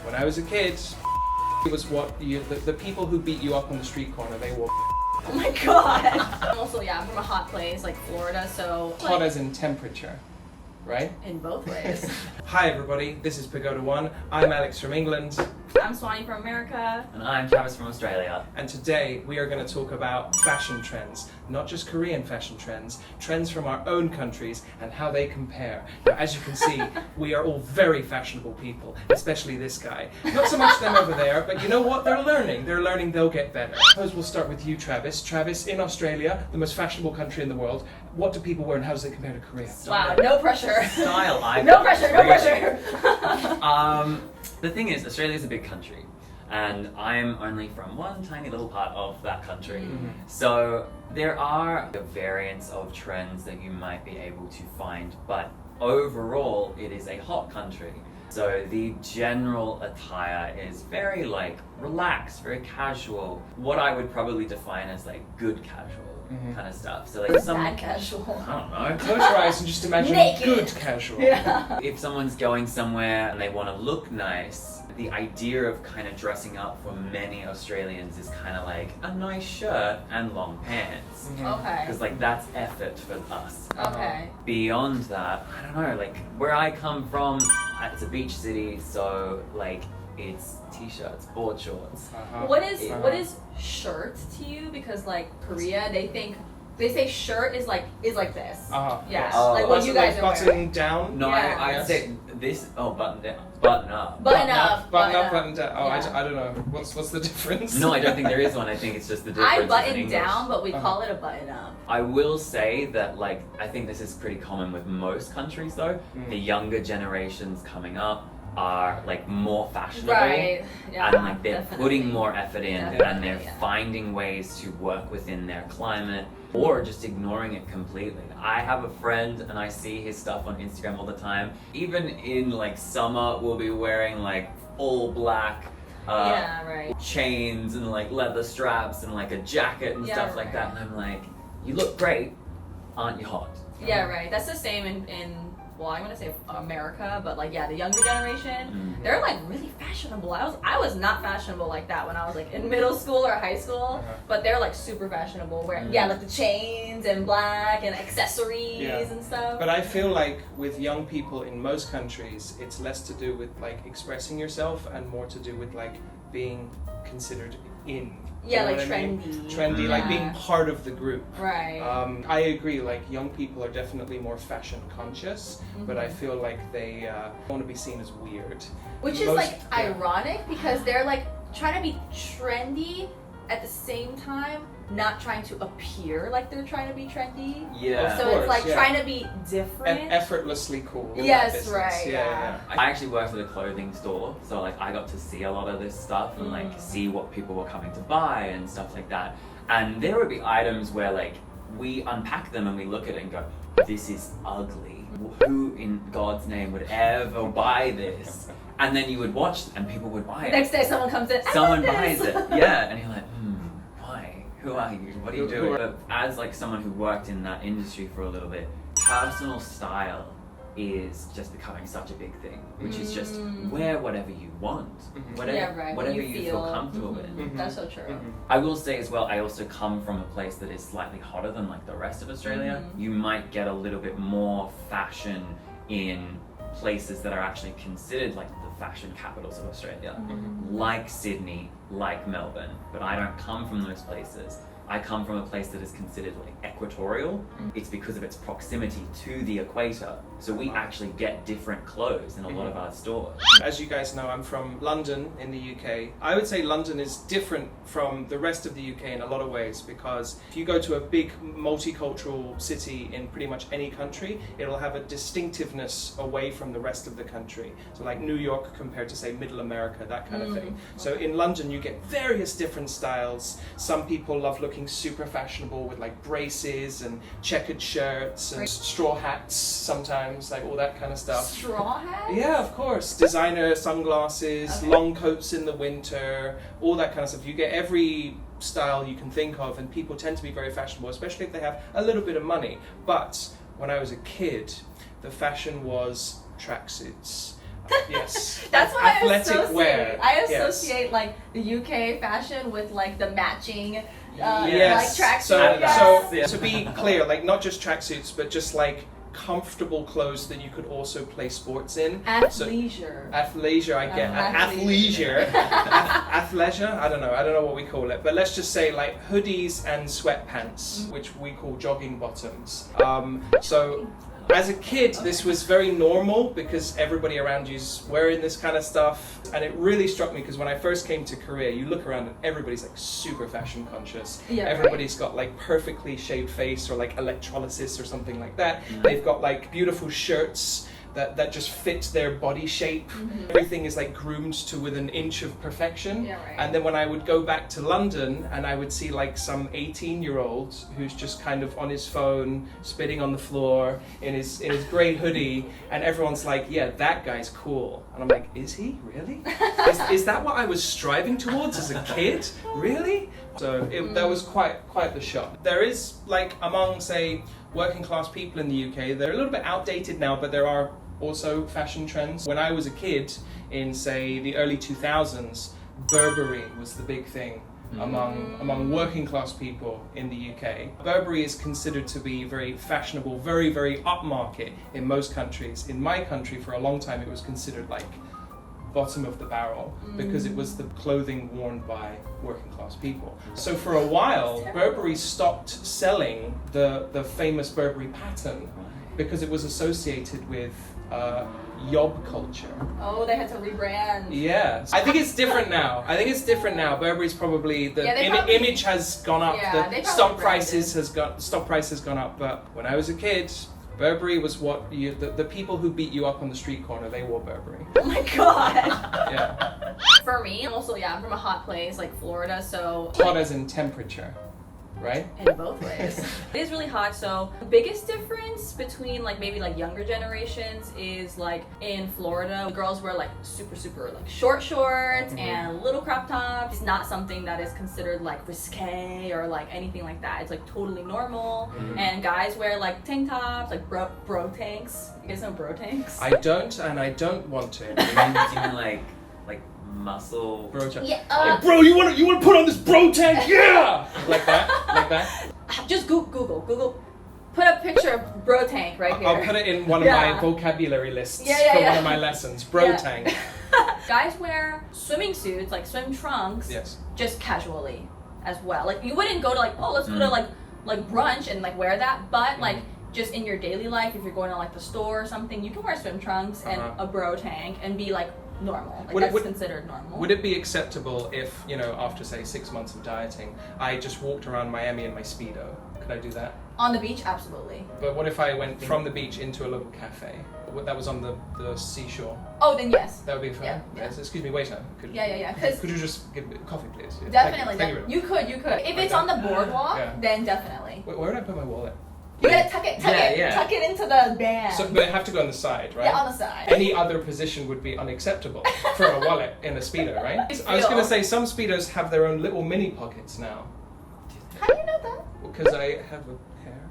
When I was a kid, it was the people who beat you up on the street corner, they wore. Oh my god! Also, yeah, I'm from a hot place like Florida, so. Hot as in temperature, right? In both ways. Hi everybody, this is Pagoda One. I'm Alex from England. I'm Swanee from America. And I'm Travis from Australia. And today we are going to talk about fashion trends. Not just Korean fashion trends, trends from our own countries and how they compare. Now, as you can see, we are all very fashionable people, especially this guy. Not so much them over there, but you know what? They're learning. They're learning they'll get better. I suppose we'll start with you, Travis. Travis, in Australia, the most fashionable country in the world, what do people wear and how does it compare to Korea? Wow, no pressure. Style, No pressure, no pressure. The thing is, Australia is a big country, and I'm only from one tiny little part of that country. Mm-hmm. So there are a variance of trends that you might be able to find, but overall, it is a hot country. So the general attire is very relaxed, very casual. What I would probably define as good casual kind of stuff. So Bad casual. I don't know. Close your eyes and just imagine Naked. good casual. Yeah. If someone's going somewhere and they want to look nice, the idea of kind of dressing up for many Australians is kind of like a nice shirt and long pants. Okay. Because that's effort for us. Okay. Beyond that, I don't know, where I come from, it's a beach city, so it's t-shirts, board shorts. What is shirt to you? Because Korea, they say shirt is like this. Yeah. Yes. What you guys are wearing. button down. No, Yeah. I'd say this, button down, button up. Button up. Button down. Oh, Yeah. I don't know. What's the difference? No, I don't think there is one. I think it's just the difference. I in button English. down, but we call it a button up. I will say that I think this is pretty common with most countries though. The younger generations coming up are more fashionable. Right. Yeah. And they're definitely. putting more effort in and Definitely, they're yeah. finding ways to work within their climate or just ignoring it completely. I have a friend and I see his stuff on Instagram all the time. Even in summer we'll be wearing all black Yeah, right. chains and leather straps and a jacket and Yeah, stuff like that, and I'm like, you look great, aren't you hot? Yeah, right. That's the same in well, I'm gonna say America, but the younger generation, they're really fashionable. I was not fashionable like that when I was in middle school or high school, but they're super fashionable. Where the chains and black and accessories and stuff. But I feel with young people in most countries, it's less to do with expressing yourself and more to do with being considered in. Yeah, You know what I mean? trendy. Trendy, being part of the group. Right. I agree, young people are definitely more fashion conscious, but I feel they want to be seen as weird. Which is Most- ironic because they're trying to be trendy at the same time, not trying to appear like they're trying to be trendy. Yeah. So course, it's yeah. trying to be different. And effortlessly cool. in that Yes, business. right, yeah. I actually worked at a clothing store, so I got to see a lot of this stuff and see what people were coming to buy and stuff like that. And there would be items where we unpack them and we look at it and go, this is ugly. Who in God's name would ever buy this? And then you would watch and people would buy it. Next day someone comes in, Someone I love buys this. it, yeah, and you're like, why? Who are you? What are you Who doing? are- But as someone who worked in that industry for a little bit, personal style is just becoming such a big thing, which is just wear whatever you want, whatever, Yeah, right. whatever what you feel comfortable in. That's so true. I will say as well, I also come from a place that is slightly hotter than the rest of Australia. You might get a little bit more fashion in places that are actually considered the fashion capitals of Australia, like Sydney, like Melbourne, but I don't come from those places. I come from a place that is considered equatorial. It's because of its proximity to the equator. So we actually get different clothes in a lot of our stores. As you guys know, I'm from London in the UK. I would say London is different from the rest of the UK in a lot of ways because if you go to a big multicultural city in pretty much any country, it'll have a distinctiveness away from the rest of the country. So New York compared to say Middle America, that kind of thing. So in London you get various different styles. Some people love looking super fashionable with braces and checkered shirts and straw hats sometimes, all that kind of stuff. Straw hats? Yeah, of course. Designer sunglasses, long coats in the winter, all that kind of stuff. You get every style you can think of, and people tend to be very fashionable, especially if they have a little bit of money. But when I was a kid, the fashion was tracksuits. Yes. That's what Athletic I associate. wear. I Yes. associate like the UK fashion with like the matching Yes. like tracksuit. So, Yes. so to be clear, like not just tracksuits, but just like comfortable clothes that you could also play sports in. Athleisure. Athleisure, I get. Athleisure. Athleisure, I don't know what we call it, but let's just say like hoodies and sweatpants, which we call jogging bottoms. So as a kid, this was very normal because everybody around you's wearing this kind of stuff, and it really struck me because when I first came to Korea, you look around and everybody's like super fashion conscious. Yeah, Everybody's got like perfectly shaped face or like electrolysis or something like that. They've got like beautiful shirts that just fit their body shape. Everything is like groomed to within an inch of perfection. Yeah, right. And then when I would go back to London and I would see like some 18-year-old who's just kind of on his phone, spitting on the floor in his grey hoodie, and everyone's like, yeah, that guy's cool. And I'm like, is he really? Is that what I was striving towards as a kid? Really? So that was quite the shock. There is like among say working class people in the UK, they're a little bit outdated now, but there are also fashion trends. When I was a kid in say the early 2000s, Burberry was the big thing among working class people in the UK. Burberry is considered to be very fashionable, very, very upmarket in most countries. In my country for a long time it was considered like bottom of the barrel because it was the clothing worn by working class people. So for a while, Burberry stopped selling the famous Burberry pattern because it was associated with yob culture. Oh, they had to rebrand. Yeah, I think it's different now. Burberry's probably image has gone up. Yeah, The stock price has gone up. But when I was a kid, Burberry was what the people who beat you up on the street corner, they wore Burberry. Oh my god. Yeah. For me, also, I'm from a hot place like Florida, so Hot as in temperature, right? in both ways. It is really hot, so the biggest difference between like maybe like younger generations is like in Florida, girls wear like super like short shorts and little crop tops. It's not something that is considered like risque or like anything like that. It's like totally normal. And guys wear like tank tops, like bro tanks. You guys know bro tanks? I don't, and I don't want to. Do you mean like muscle? Bro tank. Yeah. Like, bro, you want to put on this bro tank? Yeah. Like that. Just Google. Put a picture of bro tank right here. I'll put it in one of my vocabulary lists for one of my lessons. Bro tank. Guys wear swimming suits, like swim trunks, Yes. just casually as well. Like you wouldn't go to like, oh, let's go to like brunch and like wear that, but like just in your daily life, if you're going to like the store or something, you can wear swim trunks and a bro tank and be like normal. Like that's considered normal. Would it be acceptable if, after say 6 months of dieting, I just walked around Miami in my Speedo? Could I do that? On the beach, absolutely. But what if I went from the beach into a local cafe? That was on the seashore. Oh, then yes. That would be fine. Yeah. Yes. Excuse me, waiter. Could you just give me coffee, please? Yeah. Definitely. Thank you. You could. If it's on the boardwalk, then definitely. Where would I put my wallet? You gotta tuck it into the band. So, but I have to go on the side, right? Yeah, on the side. Any other position would be unacceptable for a wallet in a Speedo, right? I was going to say some Speedos have their own little mini pockets now. How do you know that? Because I have a hair.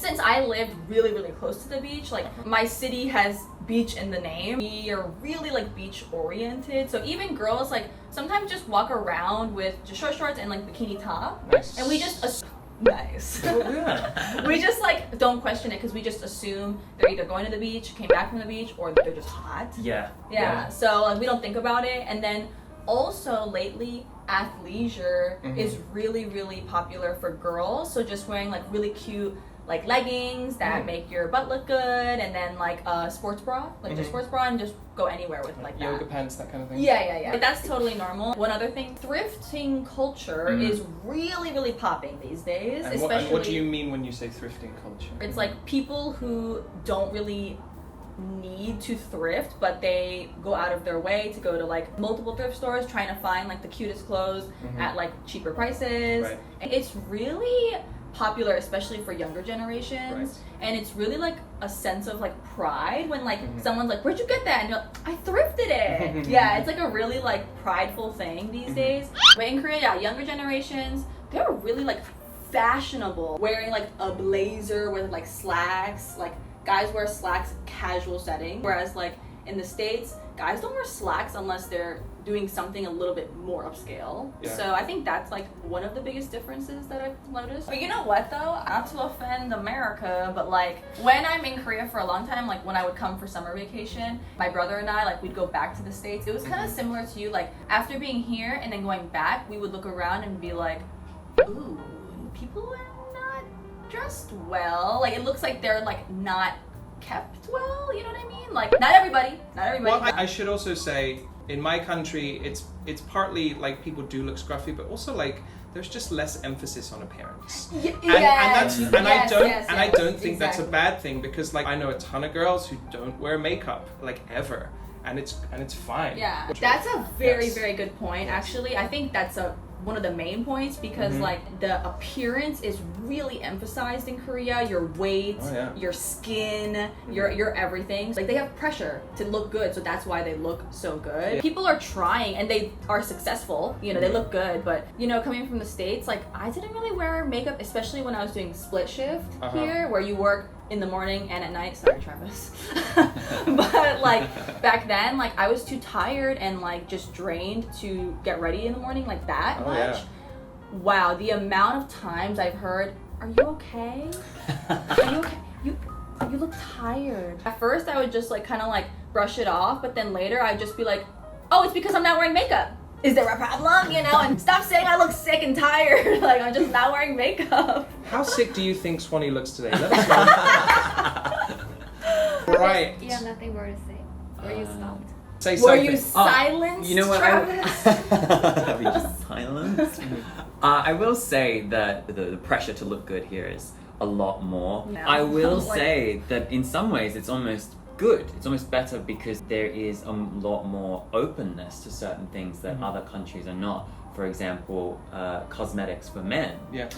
Since I lived really, really close to the beach, like my city has beach in the name. We are really like beach oriented. So even girls like sometimes just walk around with just short shorts and like bikini top. Nice. And we just nice. Oh, yeah. We just like don't question it because we just assume they're either going to the beach, came back from the beach, or they're just hot. Yeah. So like we don't think about it. And then also lately athleisure is really, really popular for girls. So just wearing like really cute like leggings that make your butt look good, and then like a sports bra, like just sports bra, and just go anywhere with like that. Yoga pants, that kind of thing. Yeah. But that's totally normal. One other thing, thrifting culture is really, really popping these days. And especially. what do you mean when you say thrifting culture? It's like people who don't really need to thrift, but they go out of their way to go to like multiple thrift stores trying to find like the cutest clothes at like cheaper prices. Right. It's really popular, especially for younger generations, and it's really like a sense of like pride when like someone's like, where'd you get that? And you're like, I thrifted it. Yeah, it's like a really like prideful thing these days. But in Korea, younger generations, they're really like fashionable, wearing like a blazer with like slacks, like guys wear slacks casual setting, whereas like in the States, guys don't wear slacks unless they're doing something a little bit more upscale. Yeah. So I think that's like one of the biggest differences that I've noticed. But you know what though? Not to offend America, but like when I'm in Korea for a long time, like when I would come for summer vacation, my brother and I, like we'd go back to the States. It was kind of similar to you. Like after being here and then going back, we would look around and be like, ooh, people are not dressed well. Like it looks like they're like not kept well, you know what I mean? Like not everybody. Well, I should also say, in my country, it's partly like people do look scruffy, but also like there's just less emphasis on appearance. I don't think that's a bad thing, because like I know a ton of girls who don't wear makeup like ever, and it's fine. Yeah, that's a very very good point. Actually, I think that's one of the main points, because like the appearance is really emphasized in Korea. Your weight, your skin, your everything. Like they have pressure to look good, so that's why they look so good. People are trying and they are successful. You know, they look good, but you know, coming from the States, like I didn't really wear makeup, especially when I was doing split shift here, where you work in the morning and at night. Sorry, Travis. But like back then, like I was too tired and like just drained to get ready in the morning like that much. Yeah. Wow, the amount of times I've heard, "Are you okay? Are you okay? You look tired." At first, I would just like kind of like brush it off, but then later I'd just be like, "Oh, it's because I'm not wearing makeup. Is there a problem?" You know, and stop saying I look sick and tired. Like I'm just not wearing makeup. How sick do you think Swanee looks today? Let us know. Right. You have nothing more to say, or you stopped. Say something. Were you silenced, you know what? Travis? Have you just silenced? I will say that the pressure to look good here is a lot more. No. I will Like- say that in some ways it's almost good. It's almost better because there is a lot more openness to certain things that other countries are not. For example, cosmetics for men. Yeah.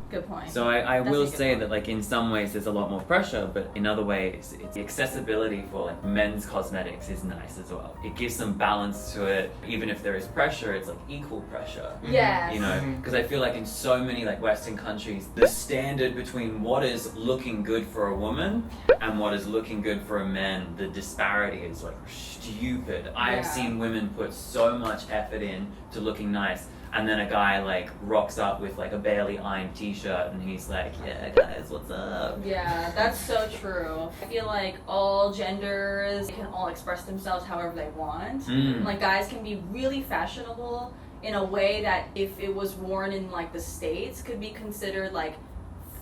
Good point. So I That's will a good say point. that like in some ways there's a lot more pressure, but in other ways it's the accessibility for like men's cosmetics is nice as well. It gives some balance to it. Even if there is pressure, it's like equal pressure. Yes. You know, because I feel like in so many like Western countries, the standard between what is looking good for a woman and what is looking good for a man, the disparity is like stupid. I have seen women put so much effort in to looking nice, and then a guy like rocks up with like a barely ironed t-shirt and he's like, "Yeah guys, what's up?" Yeah, that's so true. I feel like all genders can all express themselves however they want. Like guys can be really fashionable in a way that if it was worn in like the States could be considered like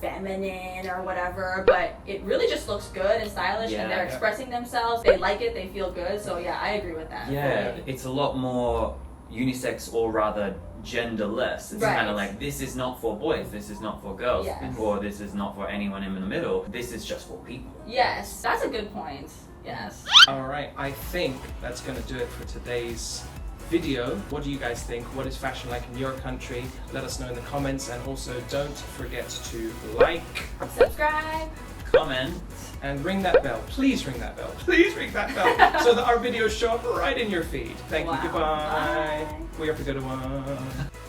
feminine or whatever, but it really just looks good and stylish, and they're expressing themselves. They like it, they feel good. So yeah, I agree with that. Yeah, it's a lot more unisex, or rather genderless. It's kind of like, this is not for boys, this is not for girls, or this is not for anyone in the middle. This is just for people. Yes, that's a good point. Yes. Alright, I think that's going to do it for today's video. What do you guys think? What is fashion like in your country? Let us know in the comments, and also don't forget to like, Subscribe, comment, and ring that bell. Please ring that bell. Please ring that bell so that our videos show up right in your feed. Thank you. Goodbye. Bye. We are Pagoda One.